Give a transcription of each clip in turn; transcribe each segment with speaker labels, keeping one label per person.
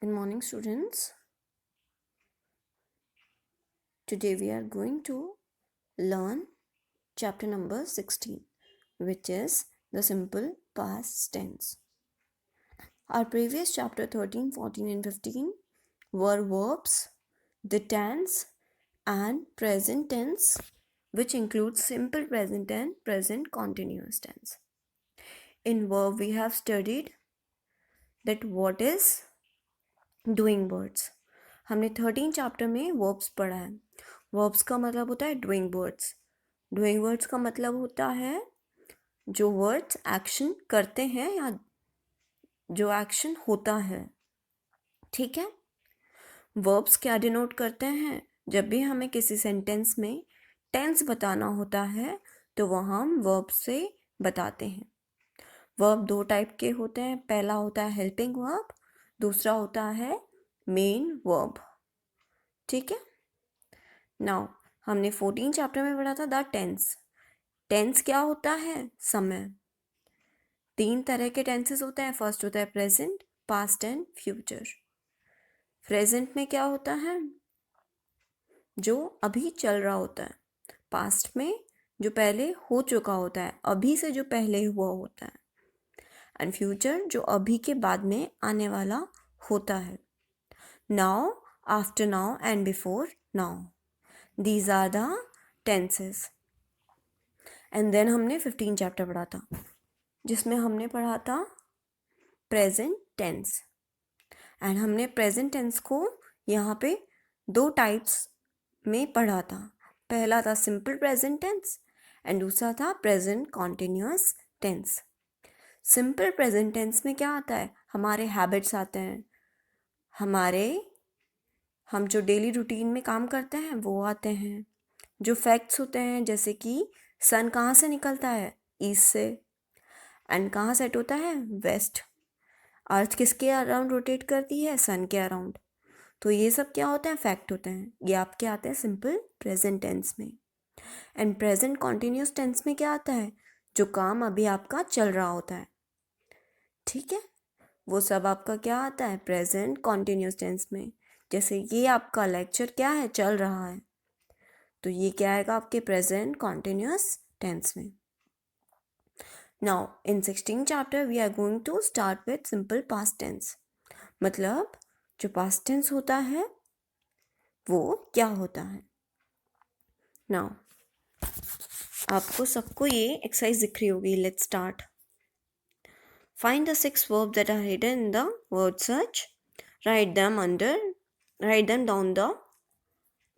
Speaker 1: Good morning, students. Today we are going to learn chapter number 16, which is the simple past tense. Our previous chapter 13, 14, and 15 were verbs, the tense, and present tense, which includes simple present and present continuous tense. In verb, we have studied that what is doing words. हमने 13 chapter में verbs पढ़ा है. Verbs का मतलब होता है doing words. Doing words का मतलब होता है जो वर्ड्स एक्शन करते हैं या जो एक्शन होता है. ठीक है. वर्ब्स क्या डिनोट करते हैं? जब भी हमें किसी सेंटेंस में टेंस बताना होता है तो वह हम वर्ब से बताते हैं. वर्ब दो टाइप के होते हैं. पहला होता है हेल्पिंग वर्ब, दूसरा होता है मेन वर्ब. ठीक है. नाउ हमने 14 चैप्टर में पढ़ा था द टेंस. टेंस क्या होता है? समय. 3 तरह के टेंसेस होते हैं. फर्स्ट होता है present, past and future. Present में क्या होता है? जो अभी चल रहा होता है. पास्ट में जो पहले हो चुका होता है, अभी से जो पहले हुआ होता है. एंड फ्यूचर जो अभी के बाद में आने वाला होता है. Now, after now and before now. These are the tenses. And then हमने 15 चैप्टर पढ़ा था जिसमें हमने पढ़ा था प्रेजेंट टेंस. एंड हमने प्रेजेंट टेंस को यहाँ पे दो टाइप्स में पढ़ा था. पहला था सिंपल प्रेजेंट टेंस एंड दूसरा था present continuous tense. Simple present tense में क्या आता है? हमारे हैबिट्स आते हैं, हम जो डेली रूटीन में काम करते हैं वो आते हैं. जो फैक्ट्स होते हैं जैसे कि सन कहाँ से निकलता है? ईस्ट से. एंड कहाँ सेट होता है? वेस्ट. अर्थ किसके अराउंड रोटेट करती है? सन के अराउंड. तो ये सब क्या होते हैं? फैक्ट होते हैं. ये आपके आते हैं सिंपल प्रेजेंट टेंस में. एंड प्रेजेंट कॉन्टिन्यूस टेंस में क्या आता है? जो काम अभी आपका चल रहा होता है. ठीक है. वो सब आपका क्या आता है? प्रेजेंट कॉन्टिन्यूस टेंस में. जैसे ये आपका लेक्चर क्या है? चल रहा है. तो ये क्या आएगा आपके प्रेजेंट कॉन्टिन्यूअस टेंस में. Now in 16 chapter we are going to start with simple past tense. मतलब जो पास्ट टेंस होता है वो क्या होता है. नाउ आपको सबको ये एक्सरसाइज दिख रही होगी. Let's start. Find the 6 verbs that are hidden in the word search. Write them down the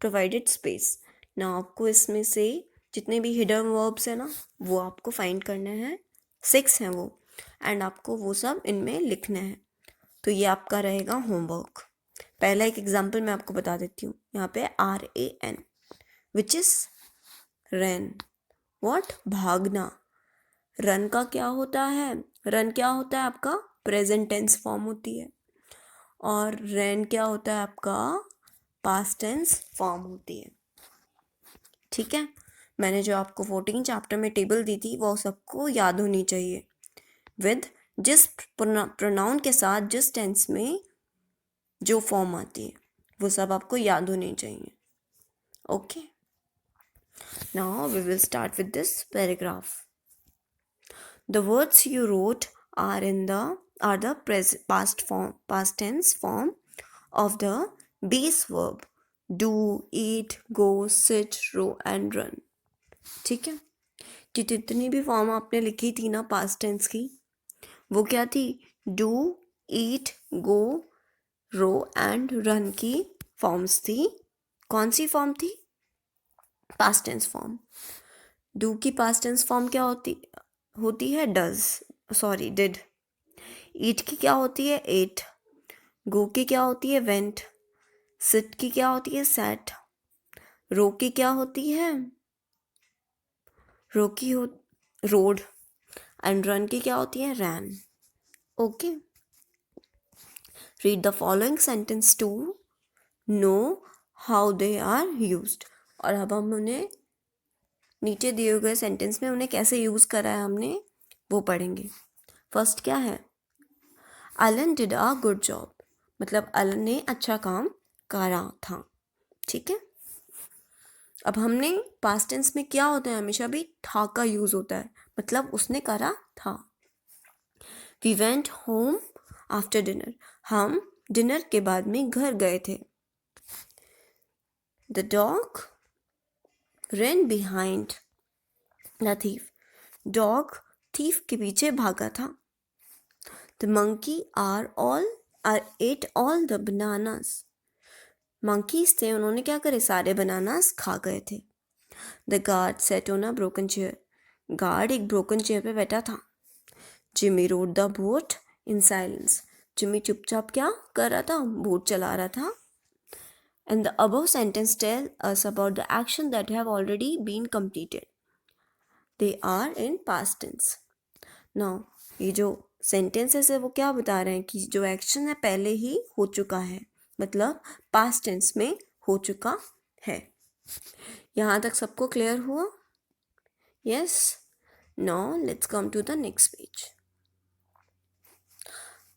Speaker 1: provided space. ना आपको इसमें से जितने भी हिडन वर्ब्स हैं ना वो आपको फाइंड करने हैं. 6 हैं वो. एंड आपको वो सब इनमें लिखने हैं. तो ये आपका रहेगा होमवर्क. पहला एक एग्जांपल मैं आपको बता देती हूँ. यहाँ पे RAN which is run. What? भागना. रन का क्या होता है? रन क्या होता है आपका? प्रेजेंट टेंस फॉर्म होती है. और रन क्या होता है आपका? पास्ट टेंस फॉर्म होती है. ठीक है. मैंने जो आपको 14 चैप्टर में टेबल दी थी वो सबको याद होनी चाहिए. विद जिस प्रोनाउन के साथ जिस टेंस में जो फॉर्म आती है वो सब आपको याद होनी चाहिए. Okay. Now we will start with this paragraph. The words you wrote are the past tense form of the base verb do, eat, go, sit, row and run. ठीक है. जितनी भी फॉर्म आपने लिखी थी ना पास्ट टेंस की वो क्या थी? Do, eat, go, row and run की फॉर्म्स थी. कौन सी फॉर्म थी? Past tense form. डू की पास्ट टेंस फॉर्म क्या होती है? डिड. ईट की क्या होती है? एट. गो की क्या होती है? वेंट. सिट की क्या होती है? सैट. रो की क्या होती है? रोड. एंड रन की क्या होती है? Ran. Okay. Read the following sentence to know how they are used. और अब हम उन्हें नीचे दिए गए सेंटेंस में उन्हें कैसे यूज़ करा है हमने वो पढ़ेंगे. फर्स्ट क्या है? Alan did a good job. मतलब अल ने अच्छा काम करा था। ठीक है, अब हमने पास्ट टेंस में क्या होता है, हमेशा भी था का यूज होता है, मतलब उसने करा था। We went home after dinner, हम डिनर के बाद में घर गए थे। The dog ran behind the thief, dog thief के पीछे भागा था। The monkey are ate all the bananas, monkeys थे, उन्होंने क्या करे, सारे बनानास खा गए थे। The guard sat on a broken chair, guard एक ब्रोकन चेयर पे बैठा था। Jimmy rowed the boat in silence, Jimmy चुपचाप क्या कर रहा था, बोट चला रहा था। And the above sentence tell us about the action that have already been completed, they are in past tense. Now ये जो सेंटेंसेस है वो क्या बता रहे हैं कि जो एक्शन है पहले ही हो चुका है, मतलब पास्ट टेंस में हो चुका है। यहाँ तक सबको क्लियर हुआ? Yes. Now let's come to the next page.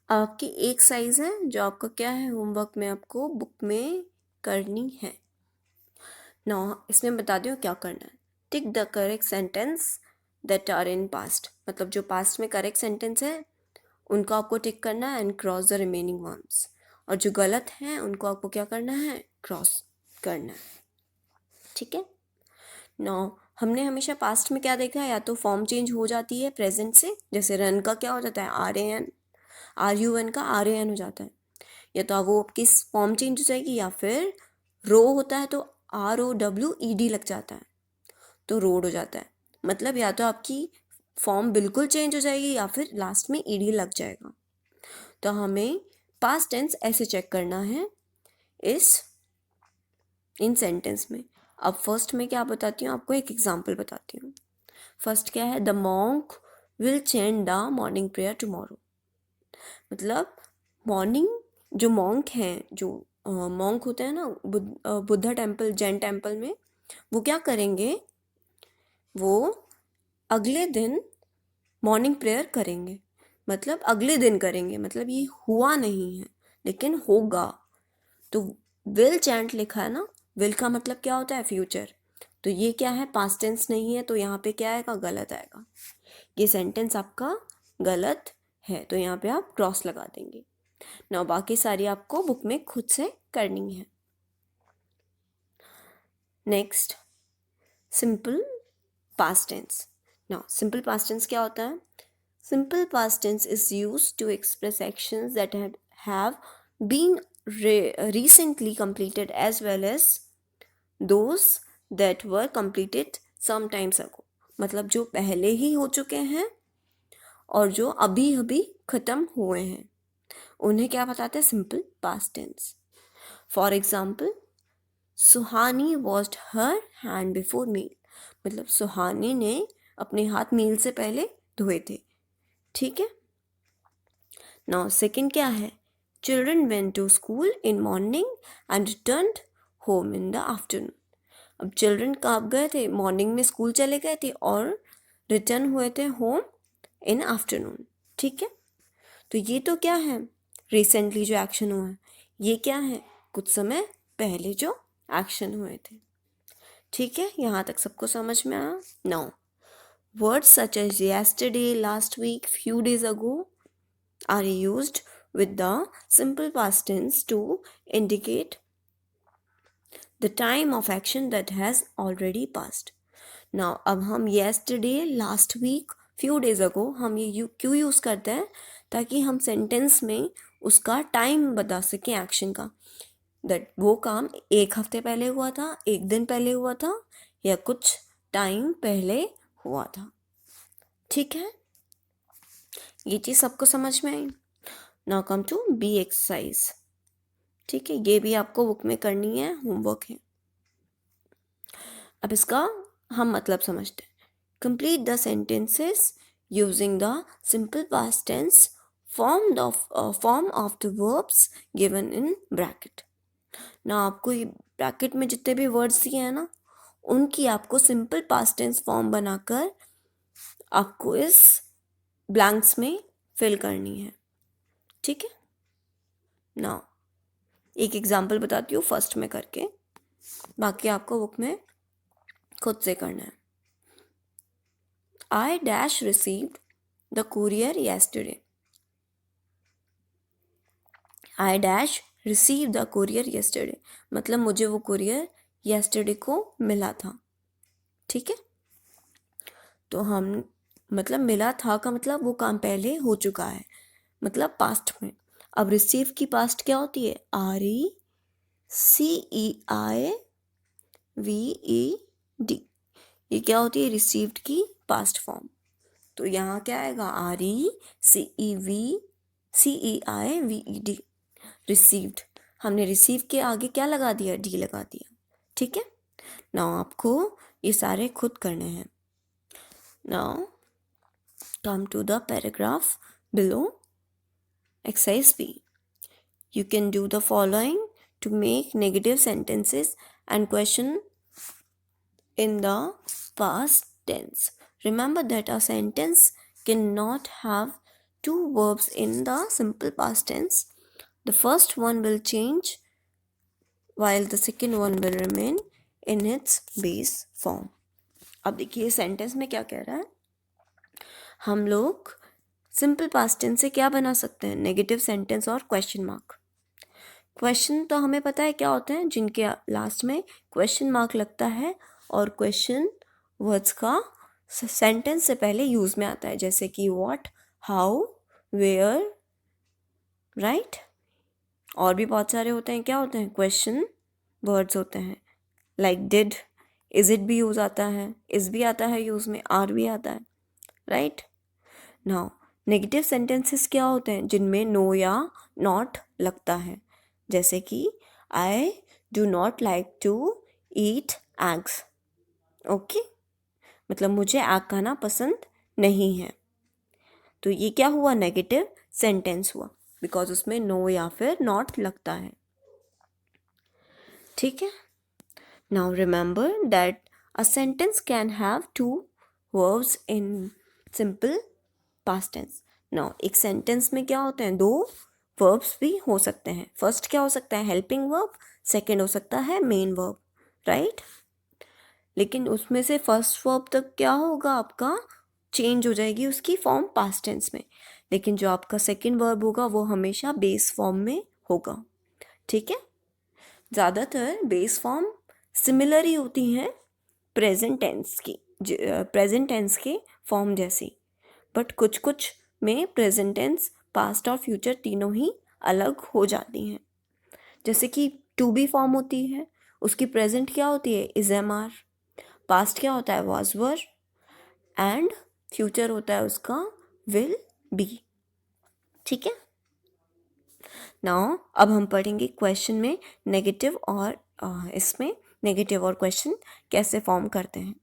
Speaker 1: आपकी एक साइज है जो आपका क्या है, होमवर्क में आपको बुक में करनी है। नाउ इसमें बता दूँ क्या करना है। Tick the correct sentence that are in past, मतलब जो पास्ट में करेक्ट सेंटेंस है उनको आपको टिक करना है, and cross the remaining ones, और जो गलत हैं उनको आपको क्या करना है, क्रॉस करना है। ठीक है। नाउ हमने हमेशा पास्ट में क्या देखा है, या तो फॉर्म चेंज हो जाती है प्रेजेंट से, जैसे रन का क्या हो जाता है, RUN का RAN हो जाता है, या तो वो आपकी फॉर्म चेंज हो जाएगी, या फिर रो होता है तो ROWED लग जाता है तो रोड हो जाता है। मतलब या तो आपकी फॉर्म बिल्कुल चेंज हो जाएगी या फिर लास्ट में ED लग जाएगा। तो हमें पास्ट टेंस ऐसे चेक करना है इन सेंटेंस में। अब फर्स्ट में क्या बताती हूँ आपको, एक एग्जांपल बताती हूँ। फर्स्ट क्या है, the monk will chant the morning prayer tomorrow, मतलब मॉर्निंग, जो मॉन्क हैं, जो मॉन्क होते हैं ना बुद्धा टेम्पल, जैन टेम्पल में, वो क्या करेंगे, वो अगले दिन मॉर्निंग प्रेयर करेंगे, मतलब अगले दिन करेंगे, मतलब ये हुआ नहीं है लेकिन होगा। तो विल चैंट लिखा है ना, विल का मतलब क्या होता है, फ्यूचर, तो ये क्या है, पास्ट टेंस नहीं है, तो यहाँ पे क्या आएगा, गलत आएगा। ये सेंटेंस आपका गलत है, तो यहाँ पे आप क्रॉस लगा देंगे। ना बाकी सारी आपको बुक में खुद से करनी है। Next, simple past tense. Now simple past tense क्या होता है, simple past tense is used to express actions that have been recently completed as well as those that were completed some times ago, मतलब जो पहले ही हो चुके हैं और जो अभी अभी ख़त्म हुए हैं उन्हें क्या बताते हैं, simple past tense. For example, Suhani washed her hand before meal, मतलब सुहानी ने अपने हाथ मील से पहले धोए थे। ठीक है। नाउ सेकंड क्या है, children went to school in morning and returned home in the afternoon, अब चिल्ड्रन कब गए थे, मॉर्निंग में स्कूल चले गए थे और रिटर्न हुए थे होम इन आफ्टरनून। ठीक है, तो ये तो क्या है, रिसेंटली जो एक्शन हुआ है, ये क्या है, कुछ समय पहले जो एक्शन हुए थे। ठीक है, यहाँ तक सबको समझ में आया। Now words such as yesterday, last week, few days ago are used with the simple past tense to indicate the time of action that has already passed. Now अब हम yesterday, last week, few days ago हम ये क्यों use करते हैं, ताकि हम sentence में उसका टाइम बता सकें एक्शन का, दैट वो काम एक हफ्ते पहले हुआ था, एक दिन पहले हुआ था, या कुछ टाइम पहले हुआ था। ठीक है, ये चीज़ सबको समझ में आई। Now come to B exercise. ठीक है, ये भी आपको बुक में करनी है, होमवर्क है। अब इसका हम मतलब समझते हैं। Complete the sentences using the simple past tense form of the verbs given in bracket. ना आपको ये ब्रैकेट में जितने भी वर्ड्स दिए हैं ना, उनकी आपको सिंपल पास्ट टेंस फॉर्म बनाकर आपको इस ब्लैंक्स में फिल करनी है। ठीक है, नाउ एक एग्जाम्पल बताती हूँ फर्स्ट में करके, बाकी आपको बुक में खुद से करना है। I dash received the courier yesterday. I dash received the courier yesterday, मतलब मुझे वो कुरियर yesterday को मिला था। ठीक है, तो हम मतलब मिला था का मतलब वो काम पहले हो चुका है, मतलब पास्ट में। अब रिसीव की पास्ट क्या होती है? RECEIVED, ये क्या होती है? रिसीव्ड की पास्ट फॉर्म। तो यहाँ क्या आएगा? RECEIVED, received. हमने रिसीव के आगे क्या लगा दिया? डी लगा दिया। ठीक है, नाउ आपको ये सारे खुद करने हैं। Now come to the paragraph below. Exercise B. You can do the following to make negative sentences and question in the past tense. Remember that a sentence cannot have two verbs in the simple past tense. The first one will change while the second one will remain in its base form. अब देखिए sentence में क्या कह रहा है। हम लोग simple past tense से क्या बना सकते हैं? नेगेटिव सेंटेंस और क्वेश्चन मार्क। क्वेश्चन तो हमें पता है क्या होते हैं, जिनके लास्ट में क्वेश्चन मार्क लगता है और क्वेश्चन वर्ड्स का सेंटेंस से पहले यूज में आता है, जैसे कि व्हाट, हाउ, वेयर, राइट। और भी बहुत सारे होते हैं, क्या होते हैं? क्वेश्चन वर्ड्स होते हैं, लाइक डिड, इज इट भी यूज आता है, इज भी आता है यूज में, आर भी आता है, राइट। नाउ नेगेटिव सेंटेंसेस क्या होते हैं? जिनमें नो या नॉट लगता है, जैसे कि I do not like to eat eggs. Okay, मतलब मुझे एग खाना पसंद नहीं है। तो ये क्या हुआ? नेगेटिव सेंटेंस हुआ, बिकॉज उसमें नो या फिर नॉट लगता है। ठीक है, now remember that a sentence can have two verbs in simple past tense. Now एक सेंटेंस में क्या होते हैं? दो वर्ब्स भी हो सकते हैं। फर्स्ट क्या हो सकता है? हेल्पिंग वर्ब, सेकंड हो सकता है मेन वर्ब, राइट। लेकिन उसमें से फर्स्ट वर्ब तक क्या होगा? आपका चेंज हो जाएगी उसकी फॉर्म पास्ट टेंस में, लेकिन जो आपका सेकंड वर्ब होगा वो हमेशा बेस फॉर्म में होगा। ठीक है, ज़्यादातर बेस फॉर्म सिमिलर ही होती हैं प्रेजेंट टेंस की, प्रेजेंट टेंस के फॉर्म जैसी, बट कुछ कुछ में प्रेजेंट टेंस, पास्ट और फ्यूचर तीनों ही अलग हो जाती हैं। जैसे कि टू बी फॉर्म होती है, उसकी प्रेजेंट क्या होती है? Is M R. पास्ट क्या होता है? Was were. एंड फ्यूचर होता है उसका विल बी। ठीक है, नाउ अब हम पढ़ेंगे क्वेश्चन में नेगेटिव और इसमें नेगेटिव और क्वेश्चन कैसे फॉर्म करते हैं।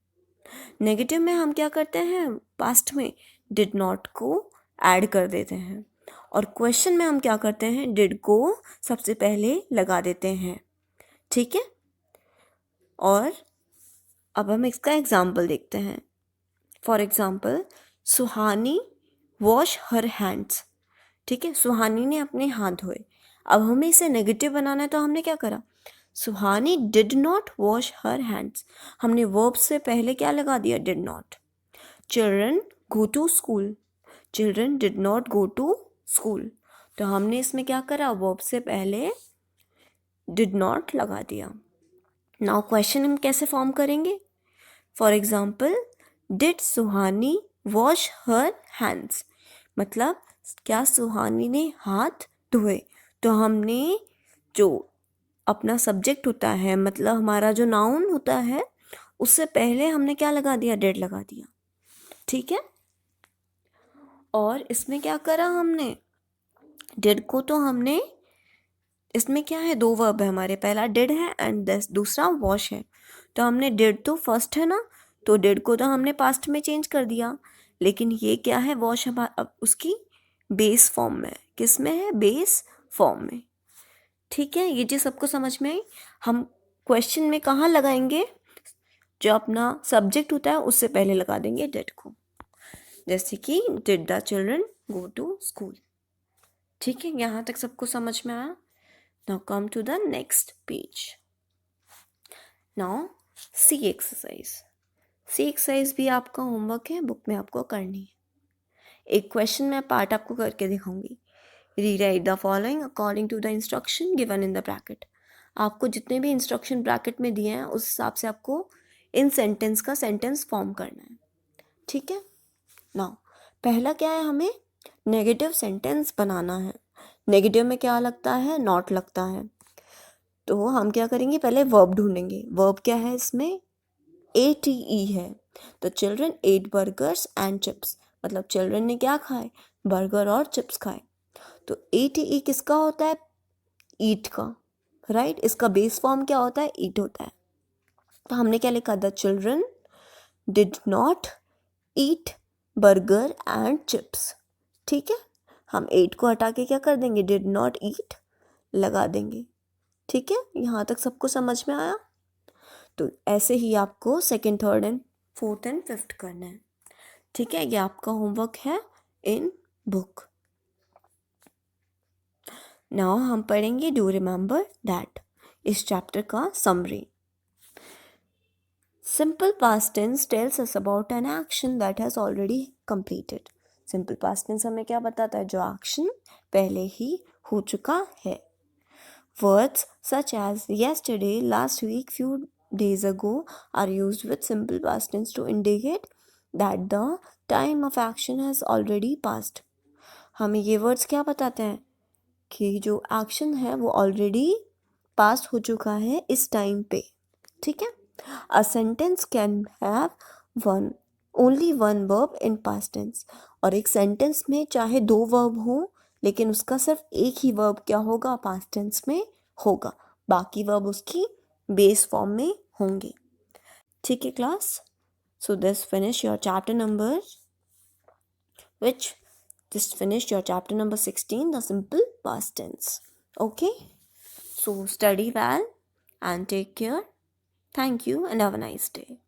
Speaker 1: नेगेटिव में हम क्या करते हैं? पास्ट में डिड नॉट को ऐड कर देते हैं, और क्वेश्चन में हम क्या करते हैं? डिड को सबसे पहले लगा देते हैं। ठीक है, और अब हम इसका एग्जाम्पल देखते हैं। For example, Suhani wash her hands. ठीक है, सुहानी ने अपने हाथ धोए। अब हमें इसे नेगेटिव बनाना है, तो हमने क्या करा? Suhani did not wash her hands, हमने वर्ब से पहले क्या लगा दिया? Did not. Children go to school, children did not go to school, तो हमने इसमें क्या करा? वर्ब से पहले डिड नॉट लगा दिया। नाउ क्वेश्चन हम कैसे फॉर्म करेंगे? For example, did Suhani wash her hands, मतलब क्या सुहानी ने हाथ धोए। तो हमने जो अपना सब्जेक्ट होता है, मतलब हमारा जो नाउन होता है, उससे पहले हमने क्या लगा दिया? डिड लगा दिया। ठीक है, और इसमें क्या करा हमने? डिड को तो हमने, इसमें क्या है? दो वर्ब है हमारे, पहला डिड है एंड दूसरा वॉश है। तो हमने डिड तो फर्स्ट है ना, तो डिड को तो हमने पास्ट में चेंज कर दिया, लेकिन ये क्या है? वॉश अब उसकी बेस फॉर्म में, किस में है? बेस फॉर्म में। ठीक है, ये चीज़ सबको समझ में आई। हम क्वेश्चन में कहाँ लगाएंगे? जो अपना सब्जेक्ट होता है उससे पहले लगा देंगे डिड को, जैसे कि did the children go to school. ठीक है, यहाँ तक सबको समझ में आया? Now come to the next page. Now C exercise. C exercise भी आपका होमवर्क है, बुक में आपको करनी है। एक क्वेश्चन मैं पार्ट आपको करके दिखाऊंगी। Rewrite the following according to the instruction given in the bracket. आपको जितने भी इंस्ट्रक्शन ब्रैकेट में दिए हैं उस हिसाब से आपको इन सेंटेंस का सेंटेंस फॉर्म करना है, ठीक है। नाउ पहला क्या है, हमें नेगेटिव सेंटेंस बनाना है। नेगेटिव में क्या लगता है, नॉट लगता है। तो हम क्या करेंगे, पहले वर्ब ढूंढेंगे। वर्ब क्या है इसमें, ATE है। तो children eight burgers and chips, मतलब चिल्ड्रन ने क्या खाए, बर्गर और चिप्स खाए। तो ATE किसका होता है, ईट का, राइट। इसका बेस फॉर्म क्या होता है, ईट होता है। तो हमने क्या लिखा, the children did not eat burger and chips, ठीक है। हम 8 को हटा के क्या कर देंगे, डिड नॉट ईट लगा देंगे, ठीक है। यहाँ तक सबको समझ में आया। तो ऐसे ही आपको second, third and fourth and fifth करना है, ठीक है। ये आपका होमवर्क है इन बुक। नाउ हम पढ़ेंगे डू रिमेंबर दैट, इस चैप्टर का summary. Simple past tense tells us about an action that has already completed. Simple past tense हमें क्या बताता है, जो एक्शन पहले ही हो चुका है। Words such as yesterday, last week, few days ago are used with simple past tense to indicate that the time of action has already passed. हमें ये वर्ड्स क्या बताते हैं कि जो एक्शन है वो ऑलरेडी पास हो चुका है इस टाइम पे, ठीक है। A sentence can have only one verb in past tense. और एक सेंटेंस में चाहे 2 वर्ब हो, लेकिन उसका सिर्फ एक ही वर्ब क्या होगा, पास्ट टेंस में होगा। बाकी वर्ब उसकी बेस फॉर्म में होंगे, ठीक है class. So this finish your chapter number just finished your chapter number 16, the simple past tense. Okay, so study well and take care. Thank you and have a nice day.